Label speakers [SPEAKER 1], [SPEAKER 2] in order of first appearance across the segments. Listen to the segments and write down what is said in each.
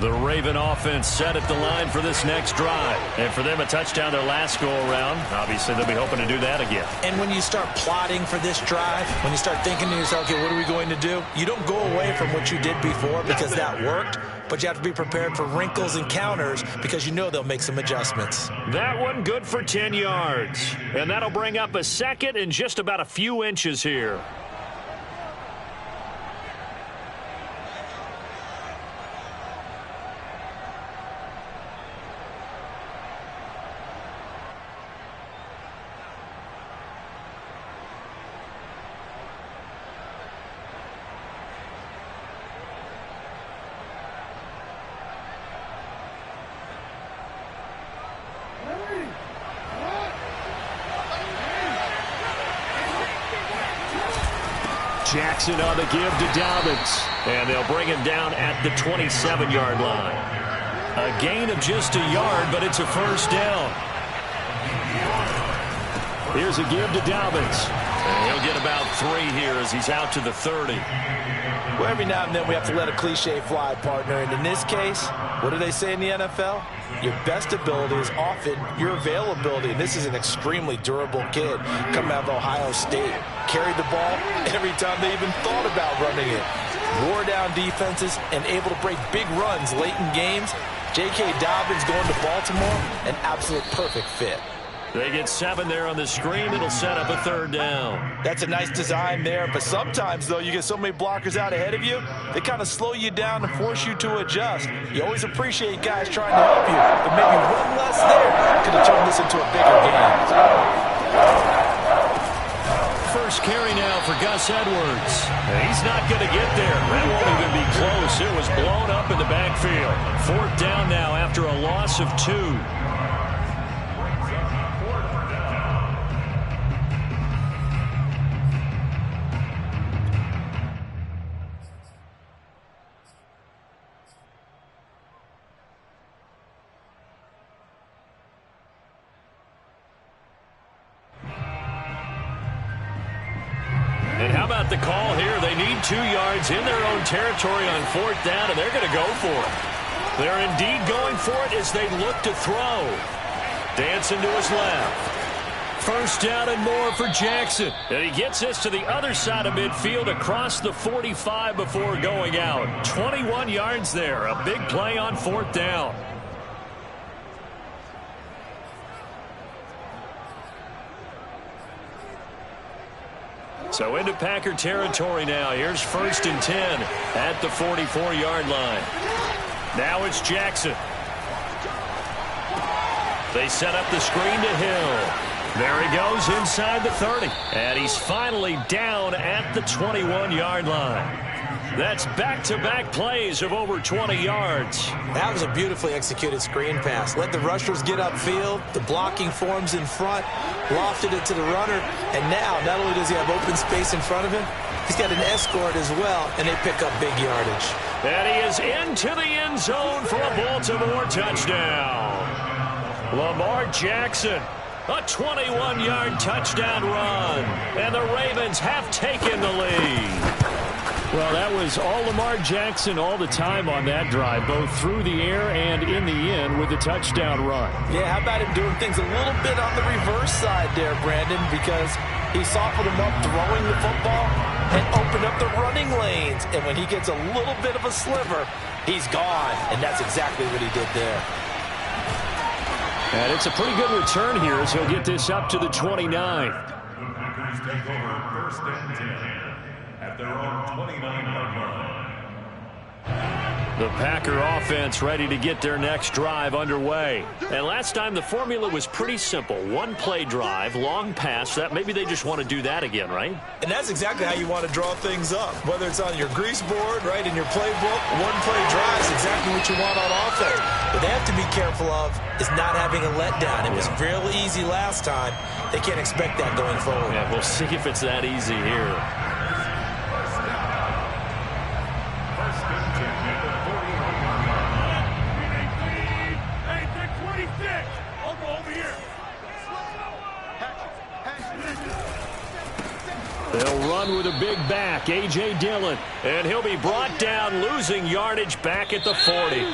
[SPEAKER 1] The Raven offense set at the line for this next drive. And for them, a touchdown their last go-around. Obviously, they'll be hoping to do that again.
[SPEAKER 2] And when you start plotting for this drive, when you start thinking to yourself, okay, what are we going to do? You don't go away from what you did before because that worked, but you have to be prepared for wrinkles and counters because you know they'll make some adjustments.
[SPEAKER 1] That one good for 10 yards. And that'll bring up a second and just about a few inches here. Jackson on the give to Dobbins. And they'll bring him down at the 27-yard line. A gain of just a yard, but it's a first down. Here's a give to Dobbins. And he'll get about 3 here as he's out to the 30.
[SPEAKER 2] Well, every now and then we have to let a cliche fly, partner. And in this case, what do they say in the NFL? Your best ability is often your availability. And this is an extremely durable kid coming out of Ohio State. Carried the ball every time they even thought about running it. Wore down defenses and able to break big runs late in games. J.K. Dobbins going to Baltimore, an absolute perfect fit.
[SPEAKER 1] They get 7 there on the screen. It'll set up a third down.
[SPEAKER 2] That's a nice design there, but sometimes, though, you get so many blockers out ahead of you, they kind of slow you down and force you to adjust. You always appreciate guys trying to help you, but maybe one less there could have turned this into a bigger game.
[SPEAKER 1] First carry now for Gus Edwards. He's not going to get there. That won't even be close. It was blown up in the backfield. 4th down now after a loss of 2. And how about the call here? They need 2 yards in their own territory on 4th down, and they're going to go for it. They're indeed going for it as they look to throw. Dancing to his left. First down and more for Jackson. And he gets this to the other side of midfield across the 45 before going out. 21 yards there. A big play on 4th down. So into Packer territory now. Here's 1st and 10 at the 44-yard line. Now it's Jackson. They set up the screen to Hill. There he goes inside the 30. And he's finally down at the 21-yard line. That's back-to-back plays of over 20 yards.
[SPEAKER 2] That was a beautifully executed screen pass. Let the rushers get upfield. The blocking forms in front. Lofted it to the runner. And now, not only does he have open space in front of him, he's got an escort as well, and they pick up big yardage.
[SPEAKER 1] And he is into the end zone for a Baltimore touchdown. Lamar Jackson, a 21-yard touchdown run. And the Ravens have taken the lead. Well, that was all Lamar Jackson all the time on that drive, both through the air and in the end with the touchdown run.
[SPEAKER 2] Yeah, how about him doing things a little bit on the reverse side there, Brandon, because he softened him up throwing the football and opened up the running lanes. And when he gets a little bit of a sliver, he's gone. And that's exactly what he did there.
[SPEAKER 1] And it's a pretty good return here as he'll get this up to the 29.
[SPEAKER 3] Take over 1st and 10. At their own 29-yard line.
[SPEAKER 1] The Packer offense ready to get their next drive underway. And last time the formula was pretty simple. 1-play drive, long pass. That maybe they just want to do that again, right?
[SPEAKER 2] And that's exactly how you want to draw things up. Whether it's on your grease board, right, in your playbook, 1-play drive is exactly what you want on offense. What they have to be careful of is not having a letdown. It was fairly easy last time. They can't expect that going forward.
[SPEAKER 1] Yeah, we'll see if it's that easy here. They'll run with a big back, A.J. Dillon. And he'll be brought down, losing yardage back at the 40.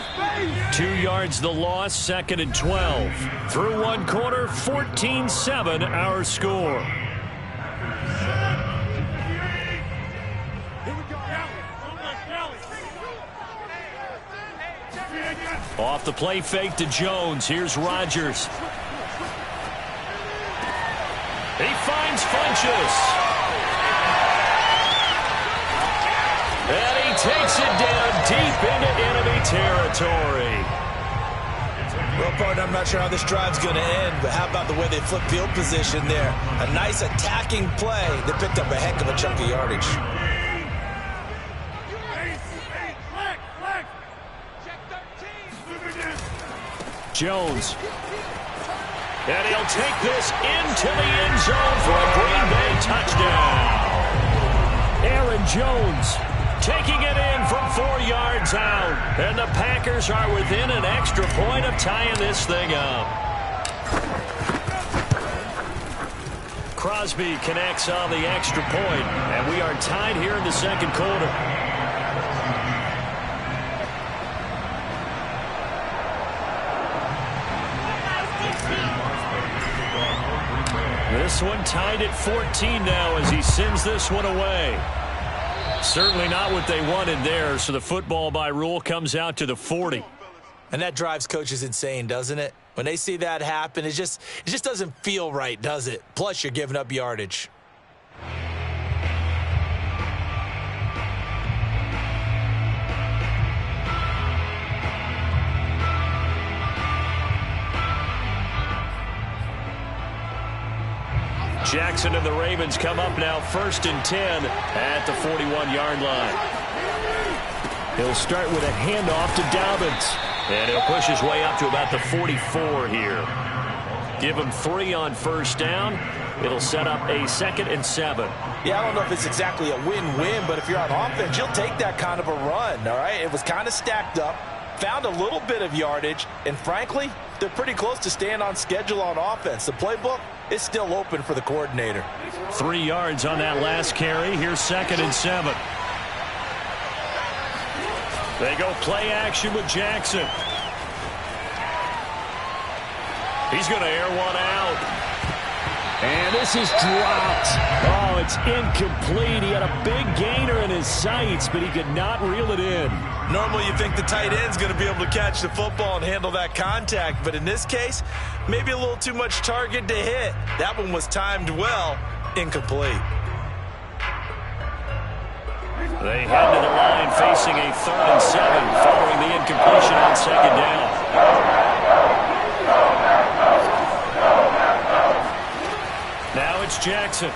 [SPEAKER 1] 2 yards the loss, 2nd and 12. Through one quarter, 14-7 our score. Off the play fake to Jones. Here's Rodgers. He finds Funchess. And he takes it down deep into enemy territory.
[SPEAKER 2] Well, partner, I'm not sure how this drive's going to end, but how about the way they flip field position there? A nice attacking play that picked up a heck of a chunk of yardage.
[SPEAKER 1] Jones. And he'll take this into the end zone for a Green Bay touchdown. Aaron Jones taking it in from 4 yards out. And the Packers are within an extra point of tying this thing up. Crosby connects on the extra point, and we are tied here in the second quarter. This one tied at 14 now as he sends this one away. Certainly not what they wanted there, so the football by rule comes out to the 40.
[SPEAKER 2] And that drives coaches insane, doesn't it? When they see that happen, it just doesn't feel right, does it? Plus, you're giving up yardage.
[SPEAKER 1] Jackson and the Ravens come up now 1st and 10 at the 41-yard line. He'll start with a handoff to Dobbins. And he'll push his way up to about the 44 here. Give him 3 on 1st down. It'll set up a 2nd and 7.
[SPEAKER 2] Yeah, I don't know if it's exactly a win-win, but if you're on offense, you'll take that kind of a run, all right? It was kind of stacked up, found a little bit of yardage, and frankly, they're pretty close to staying on schedule on offense. The playbook is still open for the coordinator.
[SPEAKER 1] 3 yards on that last carry. Here's 2nd and 7. They go play action with Jackson. He's going to air one out. And this is dropped. Oh, it's incomplete. He had a big gainer in his sights, but he could not reel it in.
[SPEAKER 2] Normally you think the tight end's going to be able to catch the football and handle that contact, but in this case, maybe a little too much target to hit. That one was timed well, incomplete.
[SPEAKER 1] They head to the line facing a 3rd and 7 following the incompletion on 2nd down. Now it's Jackson.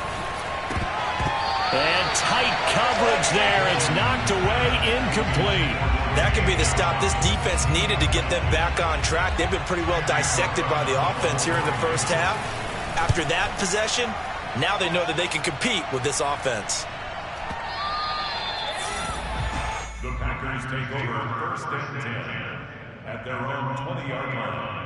[SPEAKER 1] And tight coverage there. It's knocked away, incomplete.
[SPEAKER 2] That could be the stop this defense needed to get them back on track. They've been pretty well dissected by the offense here in the first half. After that possession, now they know that they can compete with this offense.
[SPEAKER 3] The Packers take over 1st and 10 at their own 20-yard line.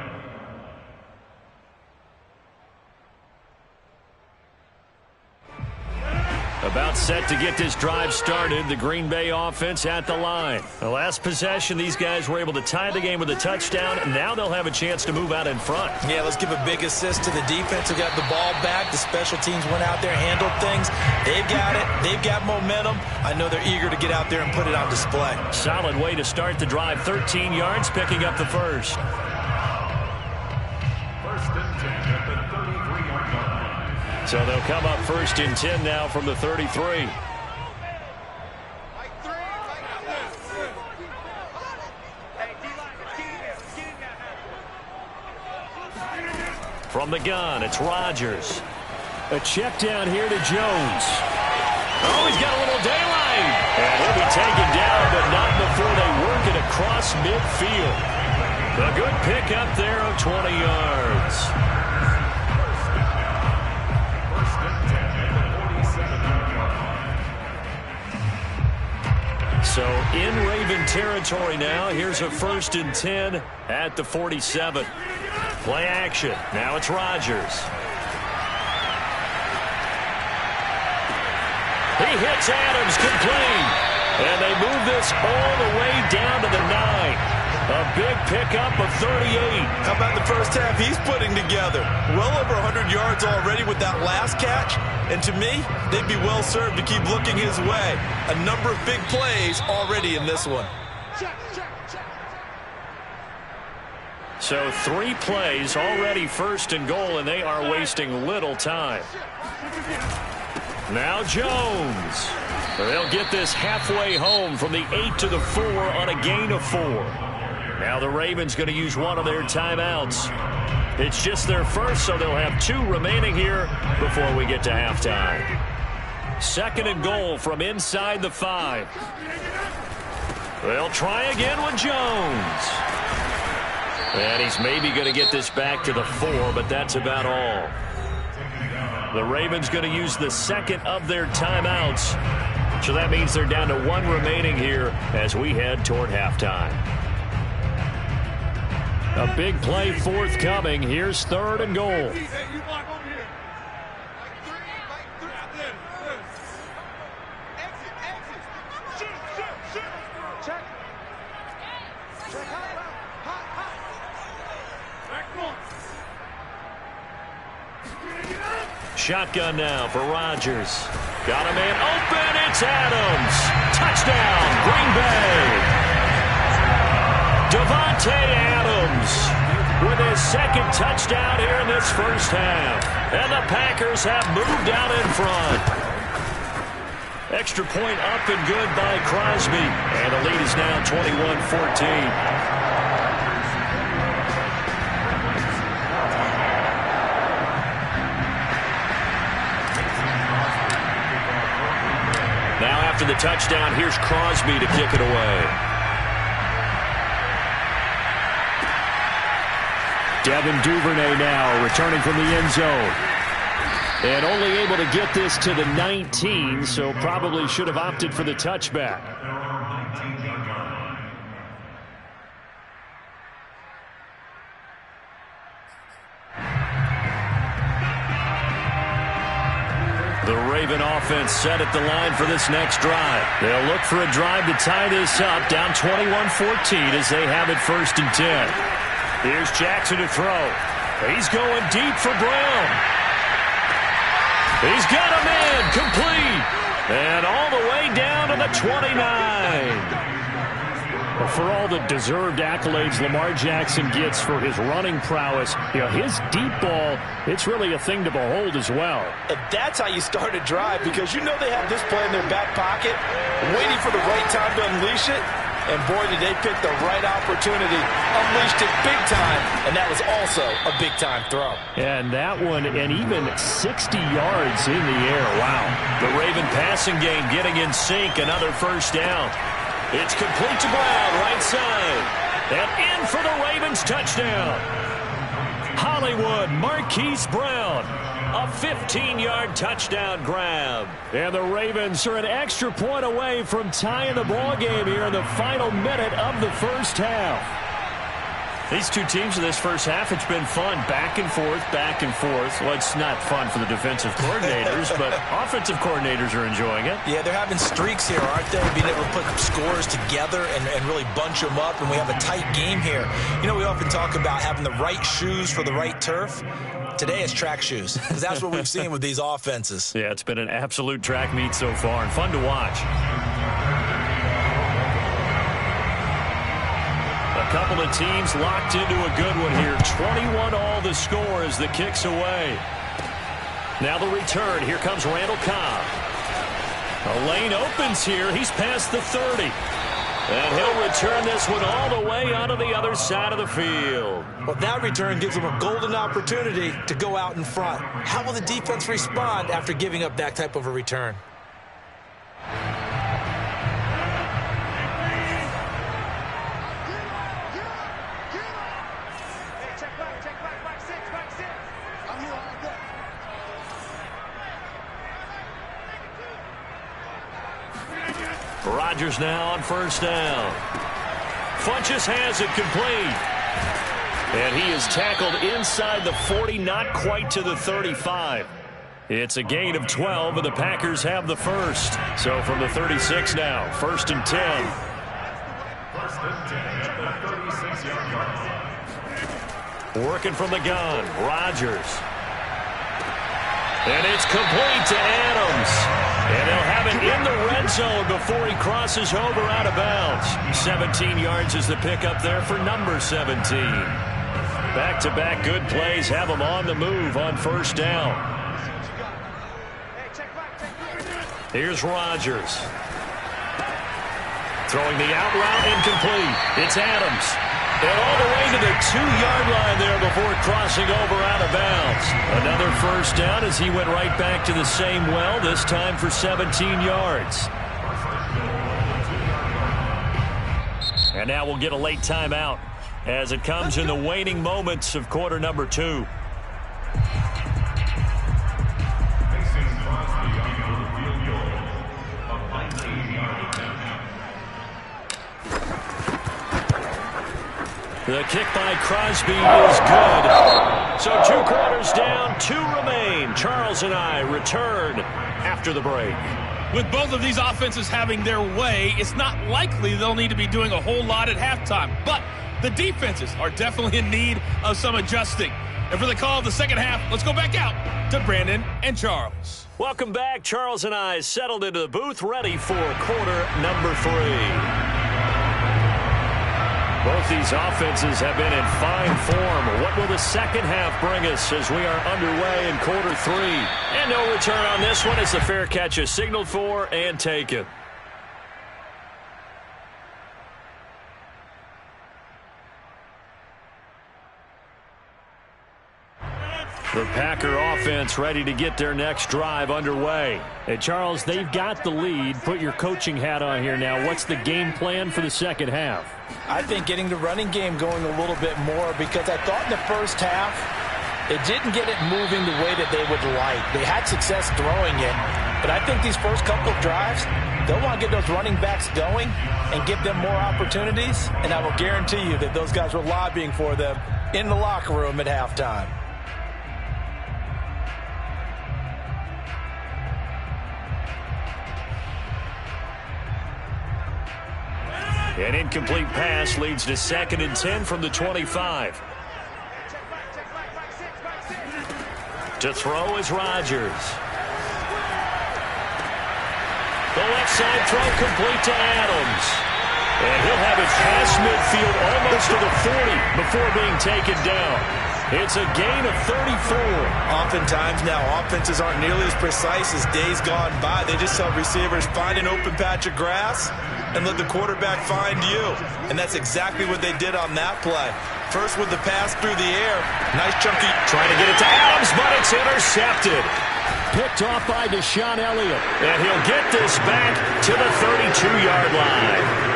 [SPEAKER 1] About set to get this drive started. The Green Bay offense at the line. The last possession, these guys were able to tie the game with a touchdown, and now they'll have a chance to move out in front.
[SPEAKER 2] Yeah, let's give a big assist to the defense who got the ball back. The special teams went out there, handled things. They've got it. They've got momentum. I know they're eager to get out there and put it on display.
[SPEAKER 1] Solid way to start the drive. 13 yards, picking up the first.
[SPEAKER 3] 1st and 10 at the 33-yard line.
[SPEAKER 1] So they'll come up 1st and 10 now from the 33. From the gun, it's Rodgers. A check down here to Jones. Oh, he's got a little daylight. And he'll be taken down, but not before they work it across midfield. A good pickup there of 20 yards. So in Raven territory now. Here's a 1st and 10 at the 47. Play action. Now it's Rodgers. He hits Adams complete. And they move this all the way down to the 9. A big pickup of 38.
[SPEAKER 2] How about the first half he's putting together? Well over 100 yards already with that last catch. And to me, they'd be well served to keep looking his way. A number of big plays already in this one.
[SPEAKER 1] So 3 plays already first and goal, and they are wasting little time. Now Jones. They'll get this halfway home from the 8 to the 4 on a gain of 4. Now the Ravens going to use one of their timeouts. It's just their first, so they'll have 2 remaining here before we get to halftime. 2nd and goal from inside the 5. They'll try again with Jones. And he's maybe going to get this back to the 4, but that's about all. The Ravens going to use the 2nd of their timeouts. So that means they're down to 1 remaining here as we head toward halftime. A big play forthcoming. Here's 3rd and goal. Shotgun now for Rodgers. Got a man open. It's Adams. Touchdown, Green Bay. Davante Adams with his 2nd touchdown here in this first half. And the Packers have moved out in front. Extra point up and good by Crosby. And the lead is now 21-14. Now after the touchdown, here's Crosby to kick it away. Devin Duvernay now returning from the end zone. And only able to get this to the 19, so probably should have opted for the touchback. The Raven offense set at the line for this next drive. They'll look for a drive to tie this up, down 21-14 as they have it 1st and 10. Here's Jackson to throw. He's going deep for Brown. He's got a man complete. And all the way down to the 29. For all the deserved accolades Lamar Jackson gets for his running prowess, his deep ball, it's really a thing to behold as well.
[SPEAKER 2] And that's how you start a drive, because you know they have this play in their back pocket, waiting for the right time to unleash it. And boy, did they pick the right opportunity. Unleashed it big time, and that was also a big-time throw.
[SPEAKER 1] And that one, and even 60 yards in the air. Wow. The Raven passing game getting in sync. Another first down. It's complete to Brown, right side. And in for the Ravens touchdown. Hollywood Marquise Brown. A 15-yard touchdown grab. And the Ravens are an extra point away from tying the ball game here in the final minute of the first half. These two teams in this first half, it's been fun. Back and forth, back and forth. Well, it's not fun for the defensive coordinators, but offensive coordinators are enjoying it.
[SPEAKER 2] Yeah, they're having streaks here, aren't they? Being able to put scores together and really bunch them up, and we have a tight game here. You know, we often talk about having the right shoes for the right turf. Today it's track shoes, because that's what we've seen with these offenses.
[SPEAKER 1] Yeah, it's been an absolute track meet so far, and fun to watch. A couple of teams locked into a good one here. 21-all the score as the kick's away. Now the return. Here comes Randall Cobb. A lane opens here. He's past the 30. And he'll return this one all the way onto the other side of the field.
[SPEAKER 2] Well, that return gives them a golden opportunity to go out in front. How will the defense respond after giving up that type of a return?
[SPEAKER 1] Rodgers now on first down. Funchess has it complete. And he is tackled inside the 40, not quite to the 35. It's a gain of 12, and the Packers have the first. So from the 36 now, 1st and 10.
[SPEAKER 3] 1st and 10 at the 36-yard line.
[SPEAKER 1] Working from the gun, Rodgers. And it's complete to Adams. And they'll have it in the red zone before he crosses over out of bounds. 17 yards is the pickup there for number 17. Back-to-back good plays have him on the move on 1st down. Here's Rodgers. Throwing the out route incomplete. It's Adams. And all the way to the 2-yard line there before crossing over out of bounds. Another 1st down as he went right back to the same well, this time for 17 yards. And now we'll get a late timeout as it comes in the waning moments of quarter number 2. The kick by Crosby is good. So 2 quarters down, 2 remain. Charles and I return after the break.
[SPEAKER 4] With both of these offenses having their way, it's not likely they'll need to be doing a whole lot at halftime. But the defenses are definitely in need of some adjusting. And for the call of the second half, let's go back out to Brandon and Charles.
[SPEAKER 1] Welcome back. Charles and I settled into the booth, ready for quarter number 3. Both these offenses have been in fine form. What will the second half bring us as we are underway in quarter 3? And no return on this one as the fair catch is signaled for and taken. The Packer offense ready to get their next drive underway. Hey, Charles, they've got the lead. Put your coaching hat on here now. What's the game plan for the second half?
[SPEAKER 2] I think getting the running game going a little bit more, because I thought in the first half it didn't get it moving the way that they would like. They had success throwing it, but I think these first couple of drives, they'll want to get those running backs going and give them more opportunities, and I will guarantee you that those guys were lobbying for them in the locker room at halftime.
[SPEAKER 1] An incomplete pass leads to 2nd and 10 from the 25. To throw is Rodgers. The left side throw complete to Adams. And he'll have it past midfield almost to the 40 before being taken down. It's a gain of 34.
[SPEAKER 2] Oftentimes now, offenses aren't nearly as precise as days gone by. They just help receivers find an open patch of grass and let the quarterback find you. And that's exactly what they did on that play. First with the pass through the air. Nice chunky.
[SPEAKER 1] Trying to get it to Adams, but it's intercepted. Picked off by Deshaun Elliott. And he'll get this back to the 32-yard line.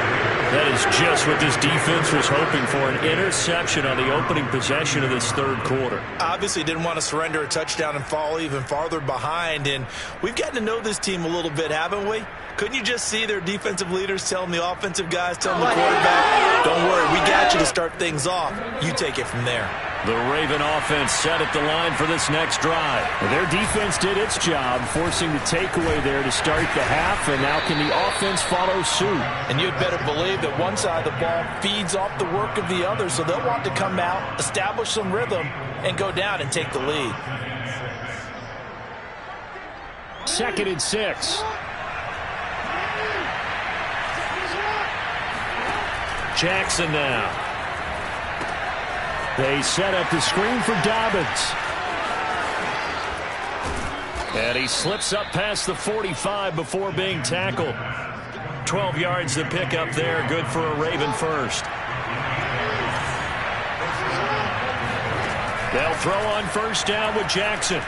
[SPEAKER 1] That is just what this defense was hoping for, an interception on the opening possession of this 3rd quarter.
[SPEAKER 2] Obviously didn't want to surrender a touchdown and fall even farther behind. And we've gotten to know this team a little bit, haven't we? Couldn't you just see their defensive leaders telling the offensive guys, telling the quarterback, don't worry, we got you to start things off. You take it from there.
[SPEAKER 1] The Raven offense set at the line for this next drive.
[SPEAKER 5] Their defense did its job, forcing the takeaway there to start the half, and now can the offense follow suit?
[SPEAKER 2] And you'd better believe that one side of the ball feeds off the work of the other, so they'll want to come out, establish some rhythm, and go down and take the lead.
[SPEAKER 5] 2nd and 6.
[SPEAKER 1] Jackson now.
[SPEAKER 5] They set up the screen for Dobbins.
[SPEAKER 1] And he slips up past the 45 before being tackled. 12 yards to pick up there. Good for a Raven first. They'll throw on 1st down with Jackson.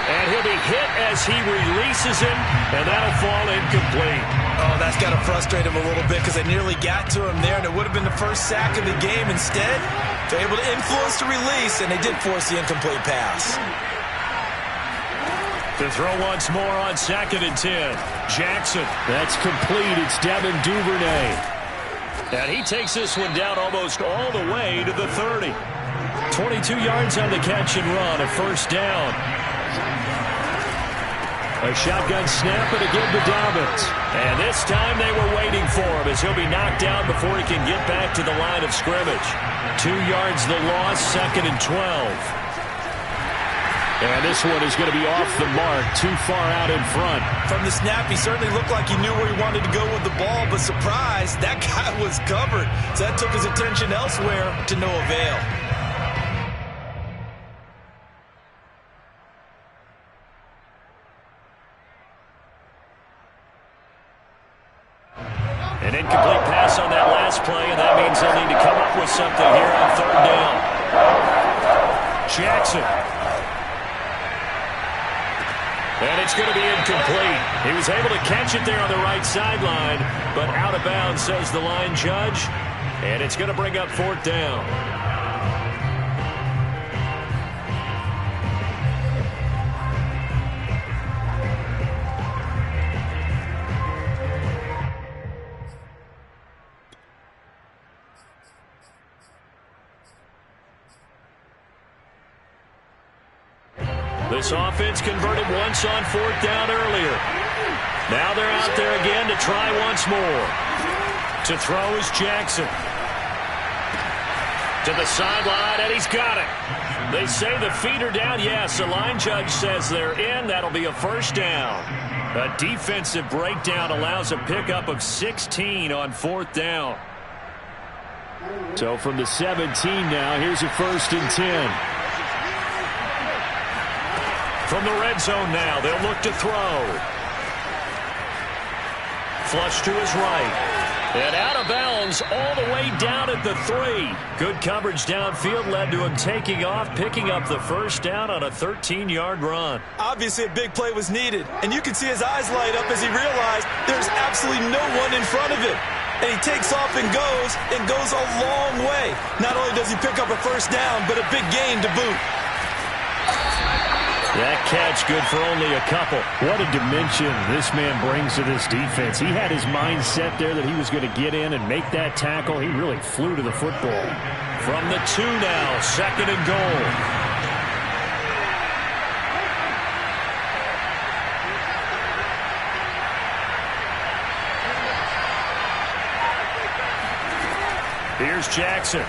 [SPEAKER 1] And he'll be hit as he releases him, and that'll fall incomplete.
[SPEAKER 2] Oh, that's got to frustrate him a little bit because they nearly got to him there, and it would have been the first sack of the game. Instead, they're able to influence the release, and they did force the incomplete pass.
[SPEAKER 1] To throw once more on 2nd and 10. Jackson.
[SPEAKER 5] That's complete. It's Devin Duvernay.
[SPEAKER 1] And he takes this one down almost all the way to the 30. 22 yards on the catch and run, a 1st down.
[SPEAKER 5] A shotgun snap and again to Dobbins.
[SPEAKER 1] And this time they were waiting for him as he'll be knocked down before he can get back to the line of scrimmage. 2 yards the loss, 2nd and 12.
[SPEAKER 5] And this one is going to be off the mark, too far out in front.
[SPEAKER 2] From the snap, he certainly looked like he knew where he wanted to go with the ball, but surprise, that guy was covered. So that took his attention elsewhere to no avail.
[SPEAKER 1] An incomplete pass on that last play, and that means they'll need to come up with something here on 3rd down. Jackson. And it's going to be incomplete. He was able to catch it there on the right sideline, but out of bounds, says the line judge. And it's going to bring up 4th down. This offense converted once on 4th down earlier. Now they're out there again to try once more. To throw is Jackson. To the sideline, and he's got it. They say the feet are down. Yes, the line judge says they're in. That'll be a 1st down. A defensive breakdown allows a pickup of 16 on 4th down.
[SPEAKER 5] So from the 17 now, here's a 1st and 10.
[SPEAKER 1] From the red zone now, they'll look to throw. Flush to his right. And out of bounds all the way down at the 3. Good coverage downfield led to him taking off, picking up the 1st down on a 13-yard run.
[SPEAKER 2] Obviously, a big play was needed, and you can see his eyes light up as he realized there's absolutely no one in front of him. And he takes off and goes a long way. Not only does he pick up a 1st down, but a big gain to boot.
[SPEAKER 5] That catch good for only a couple. What a dimension this man brings to this defense. He had his mind set there that he was going to get in and make that tackle. He really flew to the football.
[SPEAKER 1] From the 2 now, 2nd and goal. Here's Jackson.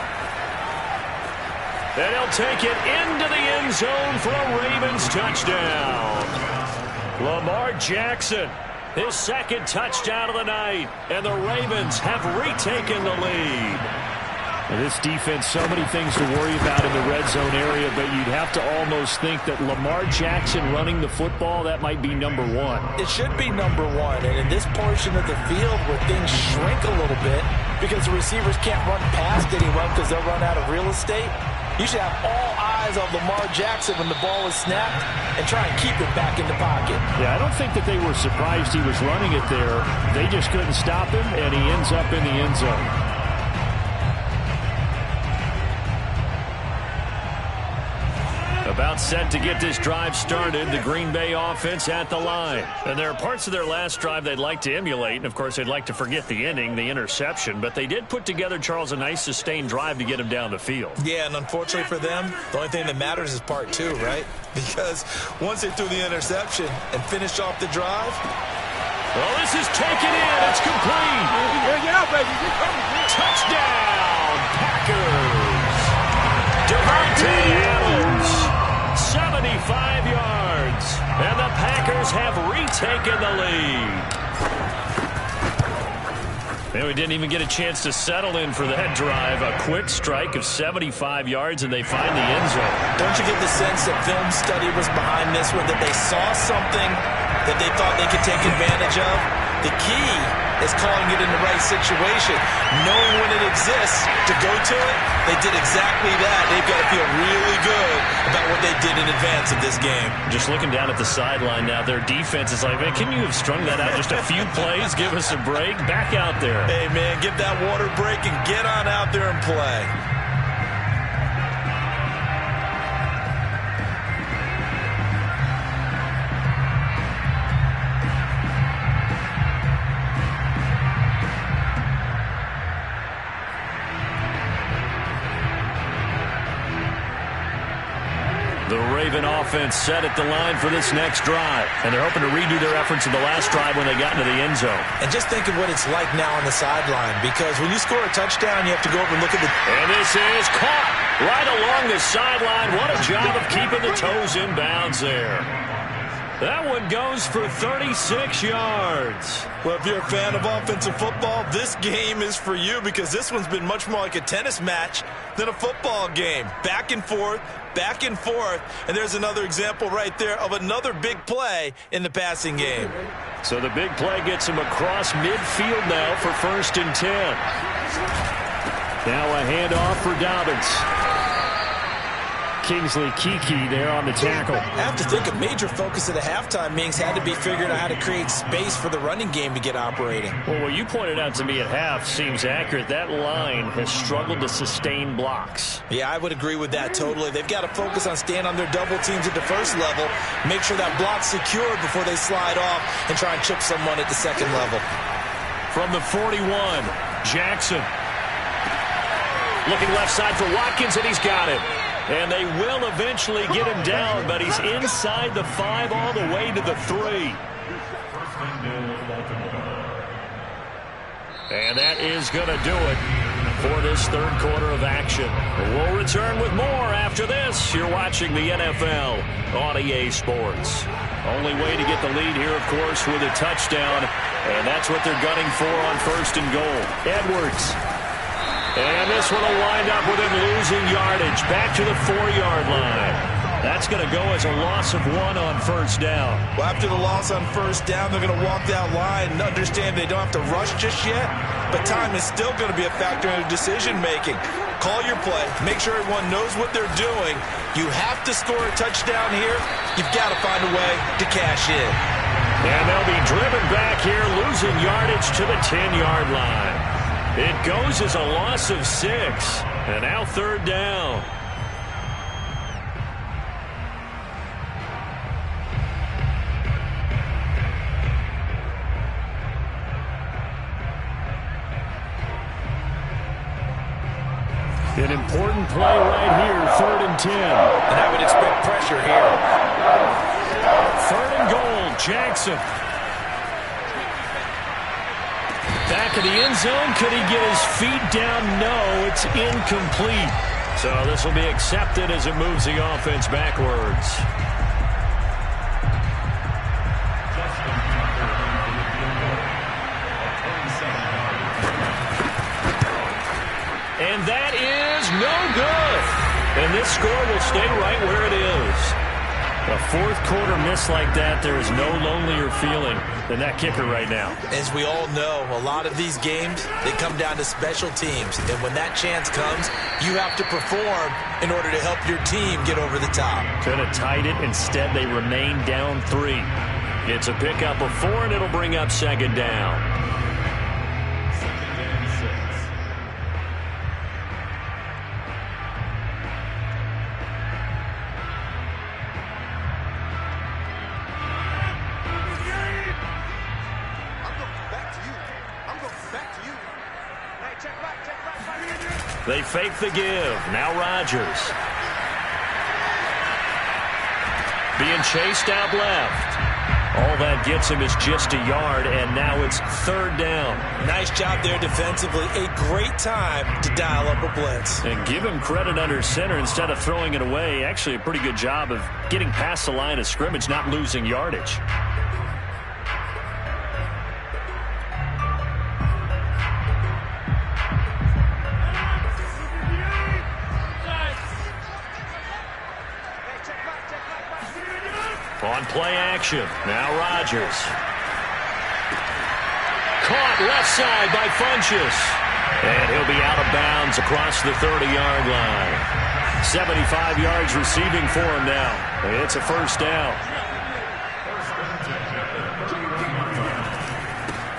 [SPEAKER 1] And he'll take it into the end zone for a Ravens touchdown. Lamar Jackson, his 2nd touchdown of the night. And the Ravens have retaken the lead.
[SPEAKER 5] Now this defense, so many things to worry about in the red zone area, but you'd have to almost think that Lamar Jackson running the football, that might be number 1.
[SPEAKER 2] It should be number 1. And in this portion of the field where things shrink a little bit because the receivers can't run past anyone because they'll run out of real estate, you should have all eyes on Lamar Jackson when the ball is snapped and try and keep it back in the pocket.
[SPEAKER 5] Yeah, I don't think that they were surprised he was running it there. They just couldn't stop him, and he ends up in the end zone.
[SPEAKER 1] About set to get this drive started, the Green Bay offense at the line. And there are parts of their last drive they'd like to emulate, and of course they'd like to forget the inning, the interception, but they did put together, Charles, a nice sustained drive to get him down the field.
[SPEAKER 2] Yeah, and unfortunately for them, the only thing that matters is part 2, right? Because once they threw the interception and finished off the drive.
[SPEAKER 1] Well, this is taken in. It's complete.
[SPEAKER 6] Yeah, baby.
[SPEAKER 1] Touchdown, Packers. Devontae Adams. 75 yards, and the Packers have retaken the lead. And we didn't even get a chance to settle in for that drive. A quick strike of 75 yards, and they find the end zone.
[SPEAKER 2] Don't you get the sense that film study was behind this one, that they saw something that they thought they could take advantage of? The key is calling it in the right situation, knowing when it exists to go to it. They did exactly that. They've got to feel really good about what they did in advance of this game.
[SPEAKER 1] Just looking down at the sideline now, their defense is like, man, can you have strung that out just a few plays? Give us a break. Back out there.
[SPEAKER 2] Hey, man, give that water break and get on out there and play.
[SPEAKER 1] driven offense set at the line for this next drive. And they're hoping to redo their efforts in the last drive when they got into the end zone.
[SPEAKER 2] And just think of what it's like now on the sideline, because when you score a touchdown, you have to go over and look at the...
[SPEAKER 1] And this is caught right along the sideline. What a job of keeping the toes in bounds there. That one goes for 36 yards.
[SPEAKER 2] Well, if you're a fan of offensive football, this game is for you, because this one's been much more like a tennis match than a football game. Back and forth, and there's another example right there of another big play in the passing game.
[SPEAKER 1] So the big play gets him across midfield now for 1st and 10. Now a handoff for Dobbins. Kingsley Kiki there on the tackle.
[SPEAKER 2] I have to think a major focus of the halftime meetings had to be figuring out how to create space for the running game to get operating.
[SPEAKER 5] Well, what you pointed out to me at half seems accurate. That line has struggled to sustain blocks.
[SPEAKER 2] Yeah, I would agree with that totally. They've got to focus on staying on their double teams at the first level, make sure that block's secured before they slide off and try and chip someone at the second level.
[SPEAKER 1] From the 41, Jackson. Looking left side for Watkins, and he's got him. And they will eventually get him down, but he's inside the 5 all the way to the 3. And that is going to do it for this third quarter of action. We'll return with more after this. You're watching the NFL on EA Sports. Only way to get the lead here, of course, with a touchdown. And that's what they're gunning for on 1st and goal. Edwards. And this one will wind up with him losing yardage. Back to the 4-yard line. That's going to go as a loss of 1 on 1st down.
[SPEAKER 2] Well, after the loss on 1st down, they're going to walk that line and understand they don't have to rush just yet. But time is still going to be a factor in their decision-making. Call your play. Make sure everyone knows what they're doing. You have to score a touchdown here. You've got to find a way to cash in.
[SPEAKER 1] And they'll be driven back here, losing yardage to the 10-yard line. It goes as a loss of 6, and now 3rd down. An important play right here, 3rd and 10.
[SPEAKER 2] And I would expect pressure here.
[SPEAKER 1] 3rd and goal, Jackson. Back of the end zone. Could he get his feet down? No, it's incomplete. So this will be accepted as it moves the offense backwards. And that is no good. And this score will stay right where it is. A 4th quarter miss like that, there is no lonelier feeling than that kicker right now.
[SPEAKER 2] As we all know, a lot of these games, they come down to special teams. And when that chance comes, you have to perform in order to help your team get over the top.
[SPEAKER 1] Could have tied it. Instead, they remain down 3. It's a pickup of 4, and it'll bring up 2nd down. They fake the give. Now Rodgers. Being chased out left. All that gets him is just a yard, and now it's 3rd down.
[SPEAKER 2] Nice job there defensively. A great time to dial up a blitz.
[SPEAKER 1] And give him credit under center instead of throwing it away. Actually a pretty good job of getting past the line of scrimmage, not losing yardage. On play action, now Rodgers. Caught left side by Funchess. And he'll be out of bounds across the 30-yard line. 75 yards receiving for him now. It's a 1st down.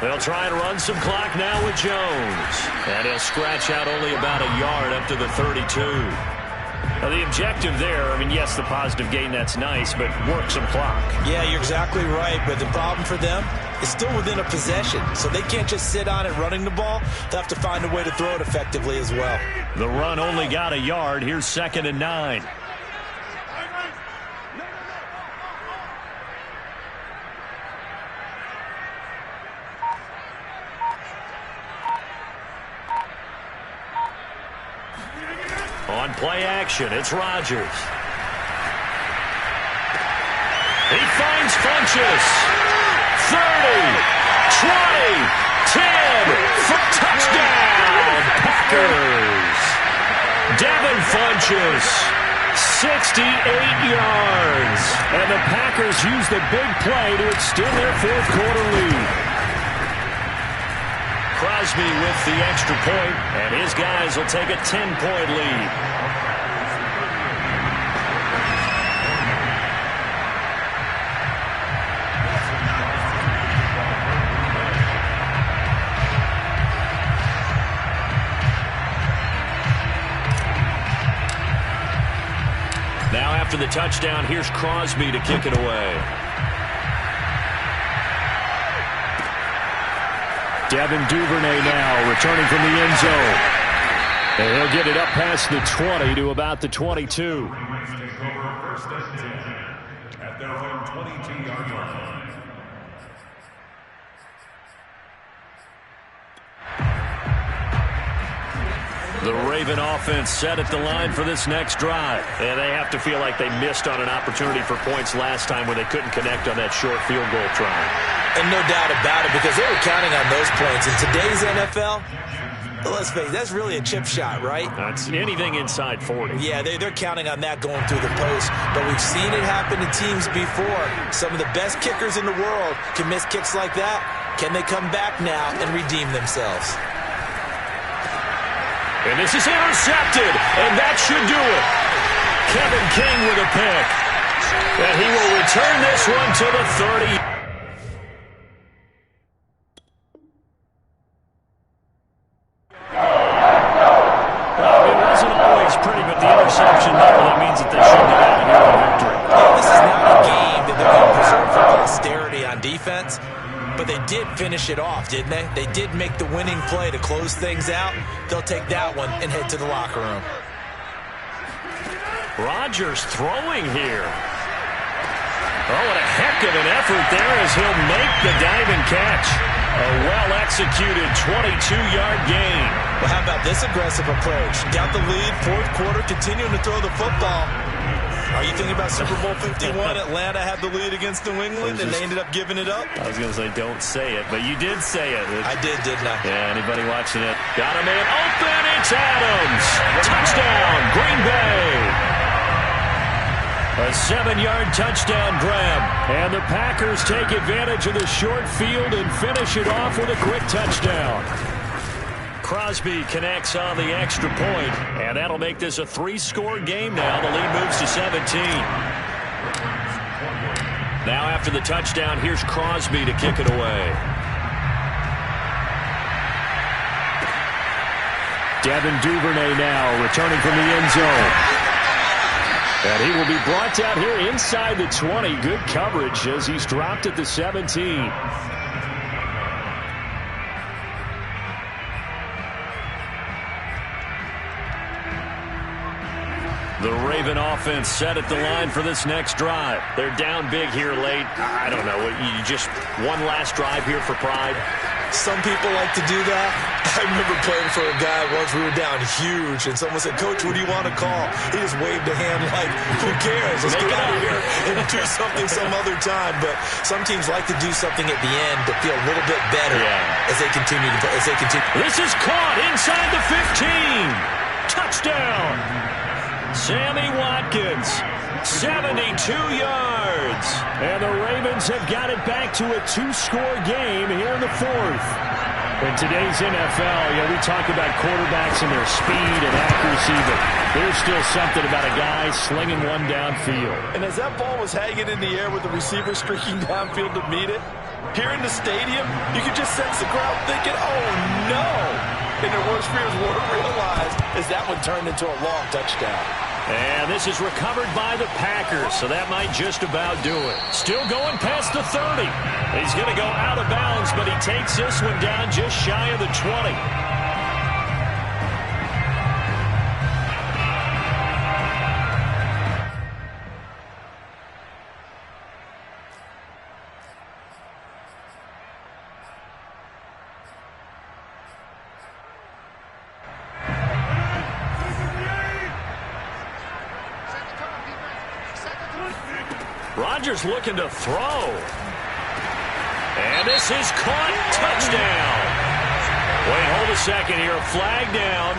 [SPEAKER 1] They'll try and run some clock now with Jones. And he'll scratch out only about a yard up to the 32. Now, the objective there, I mean, yes, the positive gain, that's nice, but work some clock.
[SPEAKER 2] Yeah, you're exactly right, but the problem for them is still within a possession, so they can't just sit on it running the ball. They'll have to find a way to throw it effectively as well.
[SPEAKER 1] The run only got a yard. Here's 2nd and 9. play action. It's Rodgers. He finds Funchess. 30, 20, 10, for touchdown, Packers. Devin Funchess, 68 yards.
[SPEAKER 5] And the Packers use the big play to extend their fourth quarter lead.
[SPEAKER 1] Crosby with the extra point, and his guys will take a 10-point lead. Now after the touchdown, here's Crosby to kick it away.
[SPEAKER 5] Devin Duvernay now returning from the end zone. And he'll get it up past the 20 to about the 22.
[SPEAKER 3] Take over first and 10 at their own 22-yard line.
[SPEAKER 1] The Raven offense set at the line for this next drive. And they have to feel like they missed on an opportunity for points last time when they couldn't connect on that short field goal try.
[SPEAKER 2] And no doubt about it, because they were counting on those points. In today's NFL, let's face it, that's really a chip shot, right?
[SPEAKER 1] That's anything inside 40.
[SPEAKER 2] Yeah, they're counting on that going through the post. But we've seen it happen to teams before. Some of the best kickers in the world can miss kicks like that. Can they come back now and redeem themselves?
[SPEAKER 1] And this is intercepted, and that should do it. Kevin King with a pick. And he will return this one to the 30. Pretty, but the interception there, that means that they shouldn't have had here in victory.
[SPEAKER 2] Yeah, this is not a game that they're going to preserve for posterity on defense, but they did finish it off, didn't they? They did make the winning play to close things out. They'll take that one and head to the locker room.
[SPEAKER 1] Rodgers throwing here. Oh, what a heck of an effort there as he'll make the diving catch. A well-executed 22-yard gain.
[SPEAKER 2] Well, how about this aggressive approach? Got the lead, fourth quarter, continuing to throw the football. Are you thinking about Super Bowl 51? Atlanta had the lead against New England, and they ended up giving it up?
[SPEAKER 1] I was going to say, don't say it, but you did say it.
[SPEAKER 2] I did, didn't I?
[SPEAKER 1] Yeah, anybody watching it? Got a man open, it's Adams. Touchdown, Green Bay. A 7-yard touchdown grab. And the Packers take advantage of the short field and finish it off with a quick touchdown. Crosby connects on the extra point, and that'll make this a 3-score game now. The lead moves to 17. Now after the touchdown, here's Crosby to kick it away.
[SPEAKER 5] Devin Duvernay now returning from the end zone. And he will be brought down here inside the 20. Good coverage as he's dropped at the 17.
[SPEAKER 1] The Raven offense set at the line for this next drive. They're down big here late. I don't know. You just one last drive here for pride.
[SPEAKER 2] Some people like to do that. I remember playing for a guy once. We were down huge, and someone said, "Coach, what do you want to call?" He just waved a hand like, "Who cares? Let's get out of here and do something some other time." But some teams like to do something at the end to feel a little bit better as they continue to play.
[SPEAKER 1] This is caught inside the 15. Touchdown. Sammy Watkins, 72 yards.
[SPEAKER 5] And the Ravens have got it back to a 2-score game here in the fourth. In today's NFL, we talk about quarterbacks and their speed and accuracy, but there's still something about a guy slinging one downfield.
[SPEAKER 2] And as that ball was hanging in the air with the receiver streaking downfield to meet it, here in the stadium, you could just sense the crowd thinking, "Oh, no." And their worst fears weren't realized as that one turned into a long touchdown.
[SPEAKER 1] And this is recovered by the Packers, so that might just about do it. Still going past the 30. He's going to go out of bounds, but he takes this one down just shy of the 20. Rodgers looking to throw. And this is caught. Touchdown. Wait, hold a second here. Flag down.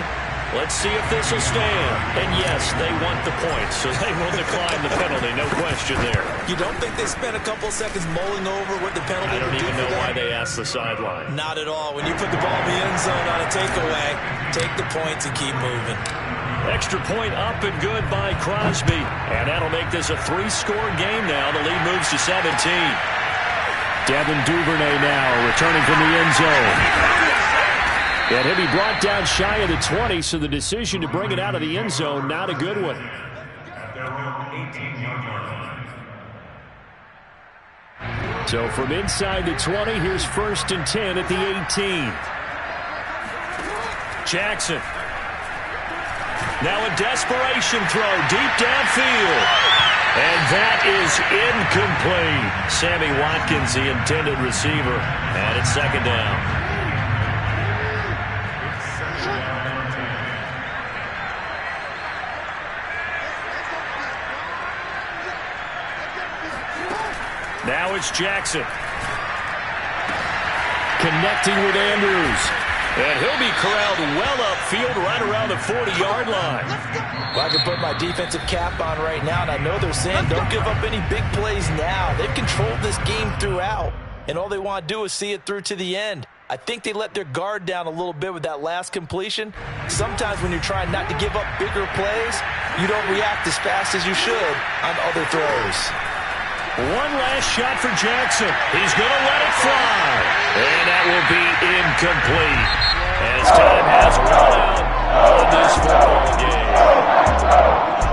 [SPEAKER 1] Let's see if this will stand. And yes, they want the points, so they will decline the penalty. No question there.
[SPEAKER 2] You don't think they spent a couple seconds mulling over what the penalty
[SPEAKER 1] I don't
[SPEAKER 2] would do
[SPEAKER 1] even
[SPEAKER 2] for
[SPEAKER 1] know
[SPEAKER 2] them?
[SPEAKER 1] why they asked the sideline.
[SPEAKER 2] Not at all. When you put the ball in the end zone on a takeaway, take the points and keep moving.
[SPEAKER 1] Extra point up and good by Crosby. And that'll make this a 3-score game now. The lead moves to 17.
[SPEAKER 5] Devin Duvernay now returning from the end zone. And he'll be brought down shy of the 20, so the decision to bring it out of the end zone, not a good one.
[SPEAKER 3] At their own 18-yard line.
[SPEAKER 5] So from inside the 20, here's 1st and 10 at the 18.
[SPEAKER 1] Jackson. Now a desperation throw deep downfield. And that is incomplete. Sammy Watkins, the intended receiver. And it's 2nd down. Now it's Jackson.
[SPEAKER 5] Connecting with Andrews.
[SPEAKER 1] And he'll be corralled well upfield right around the 40-yard line.
[SPEAKER 2] Well, I can put my defensive cap on right now, and I know they're saying don't give up any big plays now. They've controlled this game throughout, and all they want to do is see it through to the end. I think they let their guard down a little bit with that last completion. Sometimes when you're trying not to give up bigger plays, you don't react as fast as you should on other throws.
[SPEAKER 1] One last shot for Jackson. He's going to let it fly. And that will be incomplete. As time has run out on this football game.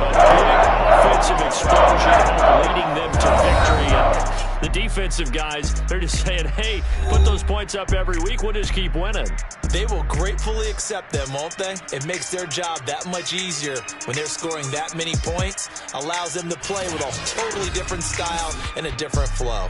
[SPEAKER 1] A big offensive explosion leading them to victory. And the defensive guys, they're just saying, hey, put those points up every week. We'll just keep winning.
[SPEAKER 2] They will gratefully accept them, won't they? It makes their job that much easier when they're scoring that many points. Allows them to play with a totally different style and a different flow.